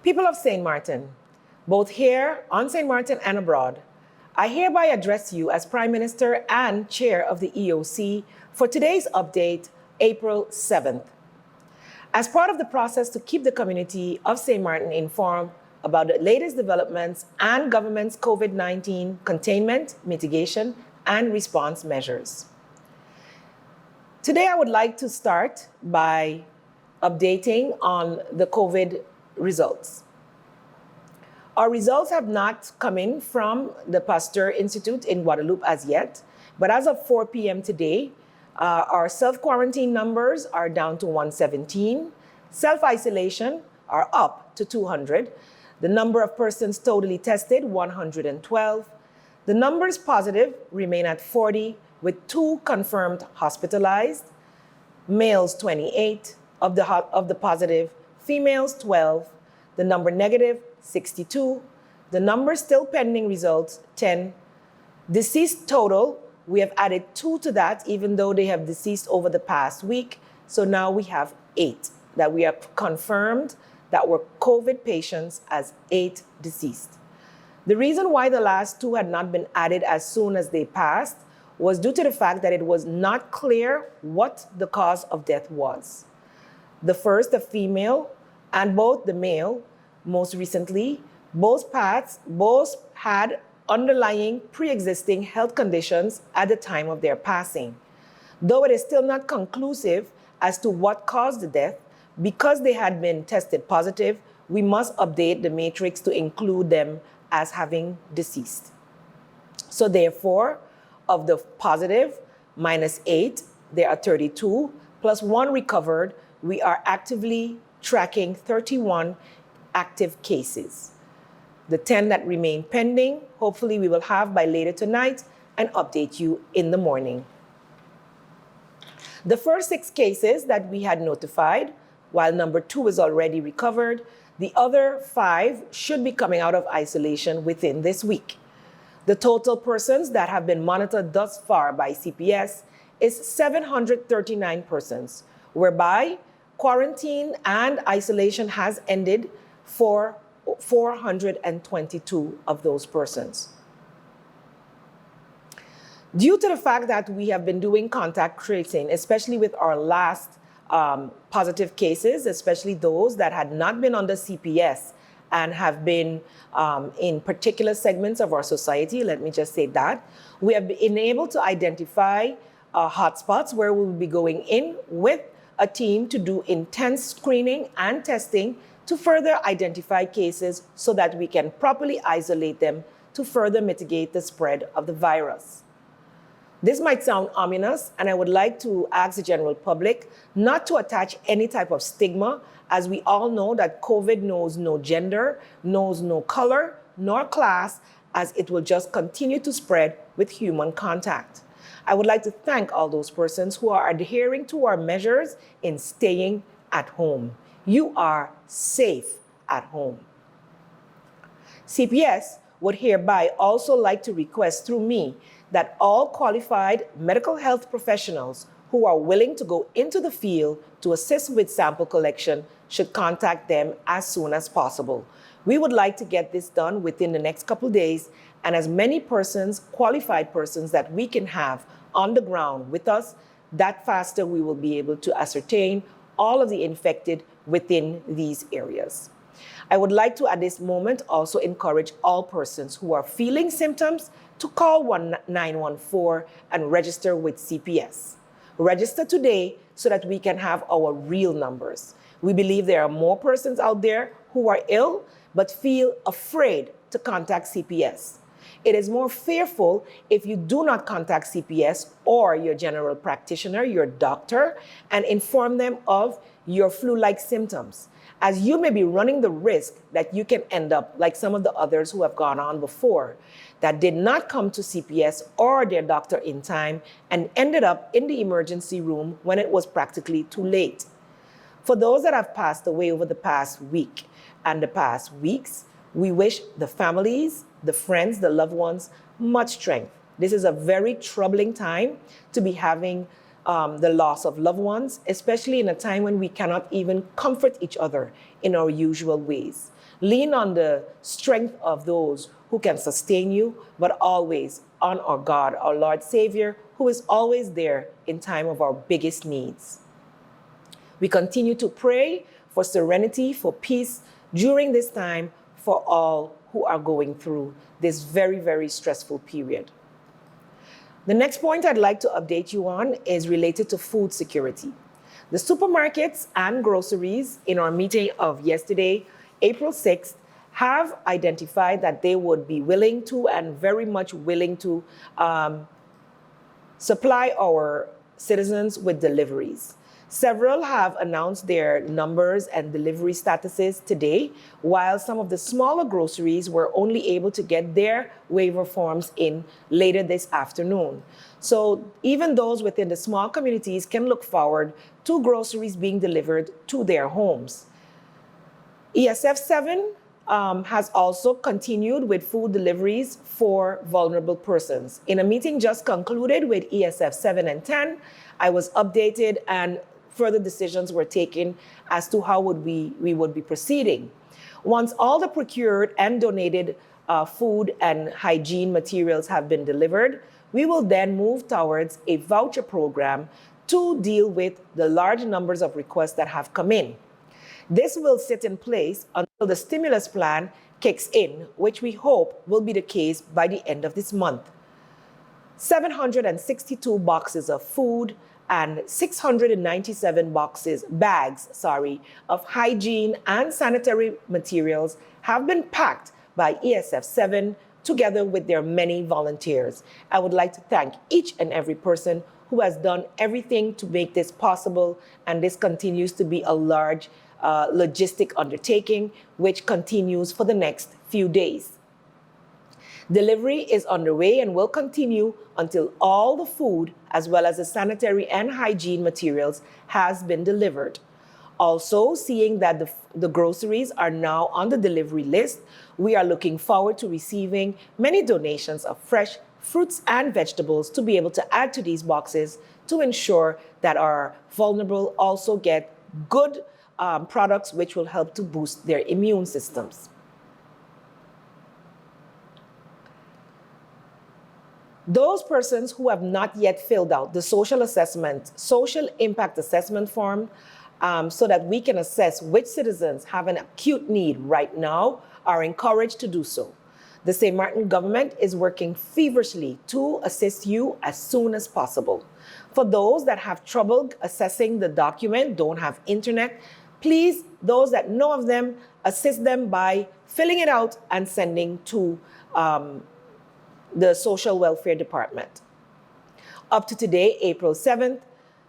People of St. Martin, both here on St. Martin and abroad, I hereby address you as Prime Minister and Chair of the EOC for today's update, April 7th. As part of the process to keep the community of St. Martin informed about the latest developments and government's COVID-19 containment, mitigation, and response measures. Today, I would like to start by updating on the COVID results. Our results have not come in from the Pasteur Institute in Guadeloupe as yet, but as of 4 p.m. today, our self-quarantine numbers are down to 117. Self-isolation are up to 200. The number of persons totally tested, 112. The numbers positive remain at 40, with 2 confirmed hospitalized, males 28 of the positive, females 12, the number negative 62, the number still pending results 10. Deceased total, we have added 2 to that, even though they have deceased over the past week. So now we have 8 that we have confirmed that were COVID patients as 8 deceased. The reason why the last 2 had not been added as soon as they passed was due to the fact that it was not clear what the cause of death was. The first, a female, and both the male, most recently, both had underlying pre-existing health conditions at the time of their passing. Though it is still not conclusive as to what caused the death, because they had been tested positive, we must update the matrix to include them as having deceased. So therefore, of the positive, minus 8, there are 32, plus 1 recovered. We are actively tracking 31 active cases. The 10 that remain pending, hopefully we will have by later tonight and update you in the morning. The first 6 cases that we had notified, while number 2 is already recovered, the other 5 should be coming out of isolation within this week. The total persons that have been monitored thus far by CPS is 739 persons, whereby quarantine and isolation has ended for 422 of those persons. Due to the fact that we have been doing contact tracing, especially with our last positive cases, especially those that had not been under CPS and have been in particular segments of our society, let me just say that, we have been able to identify hotspots where we will be going in with a team to do intense screening and testing to further identify cases so that we can properly isolate them to further mitigate the spread of the virus. This might sound ominous, and I would like to ask the general public not to attach any type of stigma, as we all know that COVID knows no gender, knows no color, nor class, as it will just continue to spread with human contact. I would like to thank all those persons who are adhering to our measures in staying at home. You are safe at home. CPS would hereby also like to request through me that all qualified medical health professionals who are willing to go into the field to assist with sample collection should contact them as soon as possible. We would like to get this done within the next couple days, and as many persons, qualified persons that we can have on the ground with us, that faster we will be able to ascertain all of the infected within these areas. I would like to, at this moment, also encourage all persons who are feeling symptoms to call 914 and register with CPS. Register today so that we can have our real numbers. We believe there are more persons out there who are ill but feel afraid to contact CPS. It is more fearful if you do not contact CPS or your general practitioner, your doctor, and inform them of your flu-like symptoms, as you may be running the risk that you can end up like some of the others who have gone on before that did not come to CPS or their doctor in time and ended up in the emergency room when it was practically too late. For those that have passed away over the past week and the past weeks, we wish the families, the friends, the loved ones, much strength. This is a very troubling time to be having the loss of loved ones, especially in a time when we cannot even comfort each other in our usual ways. Lean on the strength of those who can sustain you, but always on our God, our Lord Savior, who is always there in time of our biggest needs. We continue to pray for serenity, for peace during this time for all who are going through this very, very stressful period. The next point I'd like to update you on is related to food security. The supermarkets and groceries in our meeting of yesterday, April 6th, have identified that they would be willing to and very much willing to supply our citizens with deliveries. Several have announced their numbers and delivery statuses today, while some of the smaller groceries were only able to get their waiver forms in later this afternoon. So even those within the small communities can look forward to groceries being delivered to their homes. ESF 7 has also continued with food deliveries for vulnerable persons. In a meeting just concluded with ESF 7 and 10, I was updated and further decisions were taken as to how we would be proceeding. Once all the procured and donated food and hygiene materials have been delivered, we will then move towards a voucher program to deal with the large numbers of requests that have come in. This will sit in place until the stimulus plan kicks in, which we hope will be the case by the end of this month. 762 boxes of food and 697 bags of hygiene and sanitary materials have been packed by ESF 7 together with their many volunteers. I would like to thank each and every person who has done everything to make this possible, and this continues to be a large logistic undertaking which continues for the next few days. Delivery is underway and will continue until all the food as well as the sanitary and hygiene materials has been delivered. Also, seeing that the groceries are now on the delivery list, we are looking forward to receiving many donations of fresh fruits and vegetables to be able to add to these boxes to ensure that our vulnerable also get good products which will help to boost their immune systems. Those persons who have not yet filled out the social impact assessment form, so that we can assess which citizens have an acute need right now, are encouraged to do so. The St. Martin government is working feverishly to assist you as soon as possible. For those that have trouble assessing the document, don't have internet, please, those that know of them, assist them by filling it out and sending to the Social Welfare Department. Up to today, April 7th,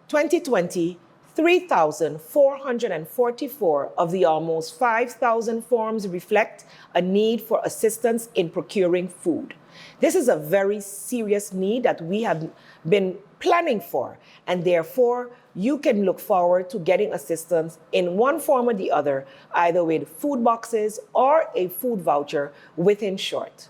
2020, 3,444 of the almost 5,000 forms reflect a need for assistance in procuring food. This is a very serious need that we have been planning for, and therefore you can look forward to getting assistance in one form or the other, either with food boxes or a food voucher within short.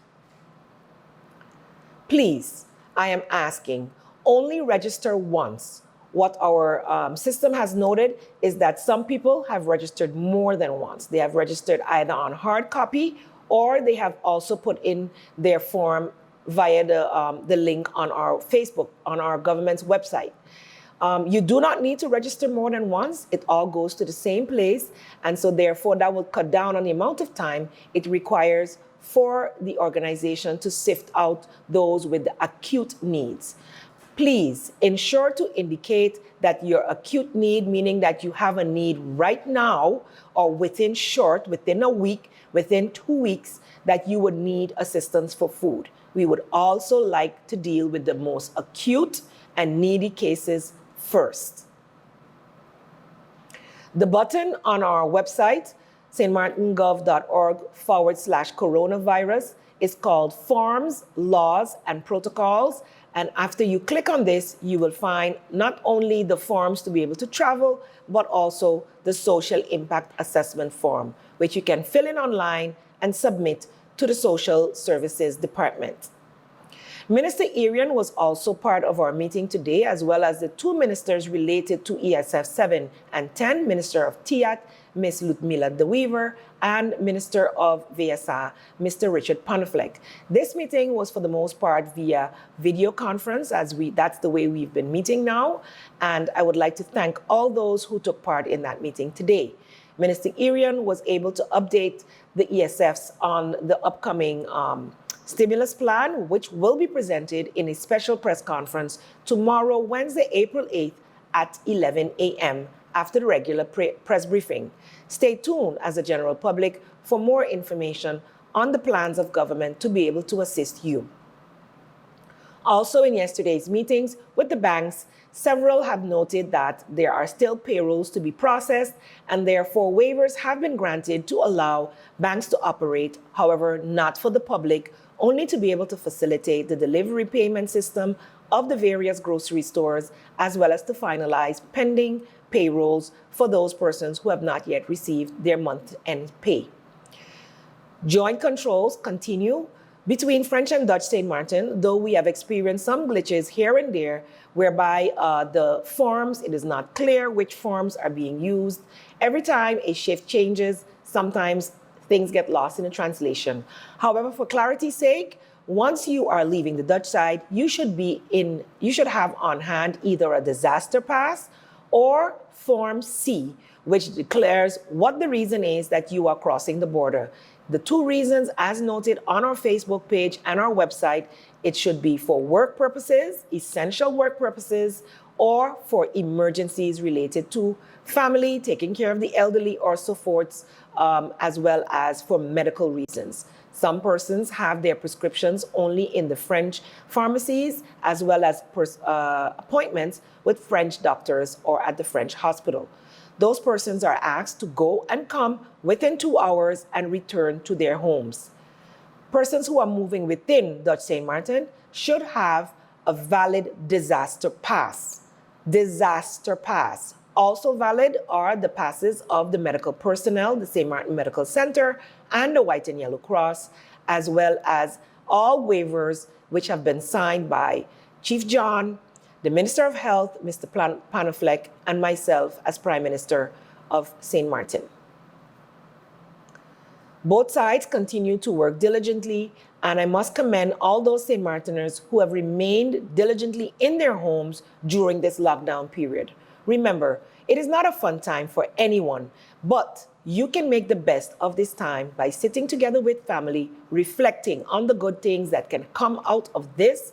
Please, I am asking, only register once. What our system has noted is that some people have registered more than once. They have registered either on hard copy or they have also put in their form via the link on our Facebook, on our government's website. You do not need to register more than once. It all goes to the same place. And so therefore that will cut down on the amount of time it requires for the organization to sift out those with the acute needs. Please ensure to indicate that your acute need, meaning that you have a need right now or within a week, within 2 weeks, that you would need assistance for food. We would also like to deal with the most acute and needy cases first. The button on our website, stmartingov.org/coronavirus, is called Forms, Laws, and Protocols. And after you click on this, you will find not only the forms to be able to travel, but also the social impact assessment form, which you can fill in online and submit to the Social Services Department. Minister Arian was also part of our meeting today, as well as the two ministers related to ESF 7 and 10, Minister of TIAT, Ms. Ludmila De Weaver, and Minister of VSA, Mr. Richard Panafleck. This meeting was for the most part via video conference, that's the way we've been meeting now, and I would like to thank all those who took part in that meeting today. Minister Irian was able to update the ESFs on the upcoming stimulus plan, which will be presented in a special press conference tomorrow, Wednesday, April 8th at 11 a.m. after the regular press briefing. Stay tuned as a general public for more information on the plans of government to be able to assist you. Also, in yesterday's meetings with the banks, several have noted that there are still payrolls to be processed, and therefore waivers have been granted to allow banks to operate, however, not for the public, only to be able to facilitate the delivery payment system of the various grocery stores, as well as to finalize pending payrolls for those persons who have not yet received their month-end pay. Joint controls continue between French and Dutch St. Martin, though we have experienced some glitches here and there, whereby the forms, it is not clear which forms are being used. Every time a shift changes, sometimes things get lost in the translation. However, for clarity's sake, once you are leaving the Dutch side, you should have on hand either a disaster pass or Form C, which declares what the reason is that you are crossing the border. The two reasons, as noted on our Facebook page and our website, it should be for work purposes, essential work purposes, or for emergencies related to family, taking care of the elderly or so forth, as well as for medical reasons. Some persons have their prescriptions only in the French pharmacies, as well as appointments with French doctors or at the French hospital. Those persons are asked to go and come within 2 hours and return to their homes. Persons who are moving within Dutch St. Martin should have a valid disaster pass. Disaster pass. Also valid are the passes of the medical personnel, the St. Martin Medical Center, and the White and Yellow Cross, as well as all waivers which have been signed by Chief John, the Minister of Health, Mr. Panafleck, and myself as Prime Minister of St. Martin. Both sides continue to work diligently, and I must commend all those St. Martiners who have remained diligently in their homes during this lockdown period. Remember, it is not a fun time for anyone, but you can make the best of this time by sitting together with family, reflecting on the good things that can come out of this,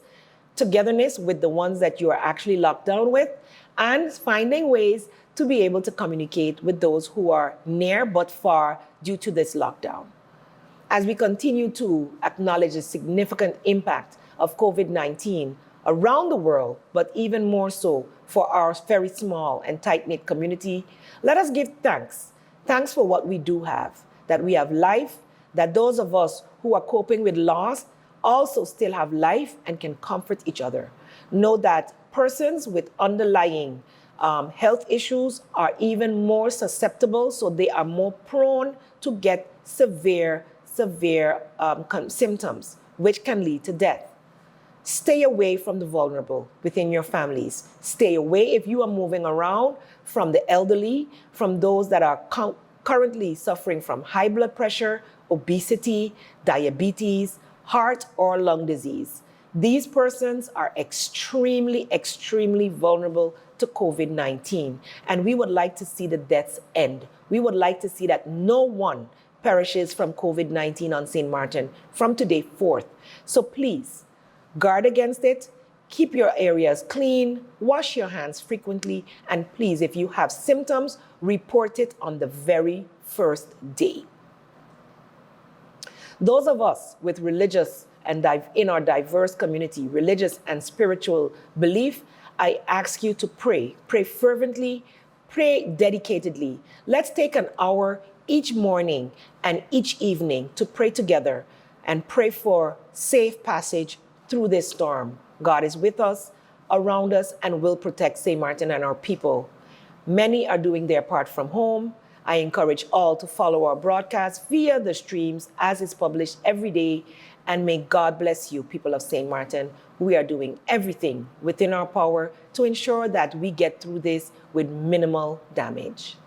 togetherness with the ones that you are actually locked down with, and finding ways to be able to communicate with those who are near but far due to this lockdown. As we continue to acknowledge the significant impact of COVID-19 around the world, but even more so for our very small and tight-knit community, let us give thanks. Thanks for what we do have, that we have life, that those of us who are coping with loss also still have life and can comfort each other. Know that persons with underlying health issues are even more susceptible, so they are more prone to get severe symptoms, which can lead to death. Stay away from the vulnerable within your families. Stay away, if you are moving around, from the elderly, from those that are currently suffering from high blood pressure, obesity, diabetes, heart or lung disease. These persons are extremely, extremely vulnerable to COVID-19, and we would like to see the deaths end. We would like to see that no one perishes from COVID-19 on St. Martin from today forth. So please, guard against it, keep your areas clean, wash your hands frequently, and please, if you have symptoms, report it on the very first day. Those of us with religious and in our diverse community, religious and spiritual belief, I ask you to pray fervently, pray dedicatedly. Let's take an hour each morning and each evening to pray together and pray for safe passage through this storm. God is with us, around us, and will protect St. Martin and our people. Many are doing their part from home. I encourage all to follow our broadcast via the streams as it's published every day. And may God bless you, people of St. Martin. We are doing everything within our power to ensure that we get through this with minimal damage.